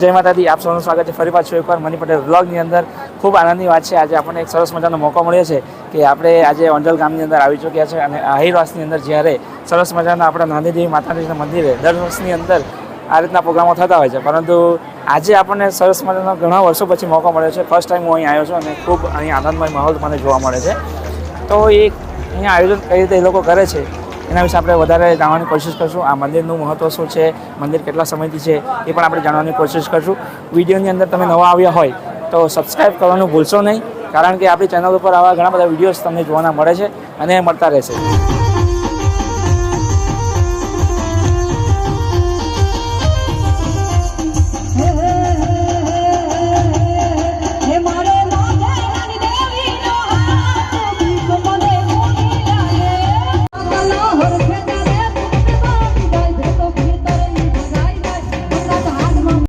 જય માતાજી, આપ સૌનું સ્વાગત છે ફરી પાછું એકવાર મની પટેલ વ્લોગની અંદર। ખૂબ આનંદની વાત છે, આજે આપણને એક સરસ મજાનો મોકો મળ્યો છે કે આપણે આજે ઓંજલ ગામની અંદર આવી ચૂક્યા છે અને આહિરવાસની અંદર જ્યારે સરસ મજાના આપણા નાંદીદેવી માતાજીના મંદિરે દર વર્ષની અંદર આ રીતના પ્રોગ્રામો થતા હોય છે, પરંતુ આજે આપણને સરસ મજાનો ઘણા વર્ષો પછી મોકો મળ્યો છે। ફર્સ્ટ ટાઈમ હું અહીં આવ્યો છું અને ખૂબ અહીં આનંદમય માહોલ મને જોવા મળે છે। તો એ અહીંયા આયોજન કઈ રીતે એ લોકો કરે છે એના વિશે આપણે વધારે જાણવાની કોશિશ કરશું। આ મંદિરનું મહત્ત્વ શું છે, મંદિર કેટલા સમયથી છે એ પણ આપણે જાણવાની કોશિશ કરશું। વિડીયોની અંદર તમે નવા આવ્યા હોય તો સબસ્ક્રાઈબ કરવાનું ભૂલશો નહીં, કારણ કે આપણી ચેનલ ઉપર આવા ઘણા બધા વિડીયોઝ તમને જોવાના મળે છે અને મળતા રહેશે।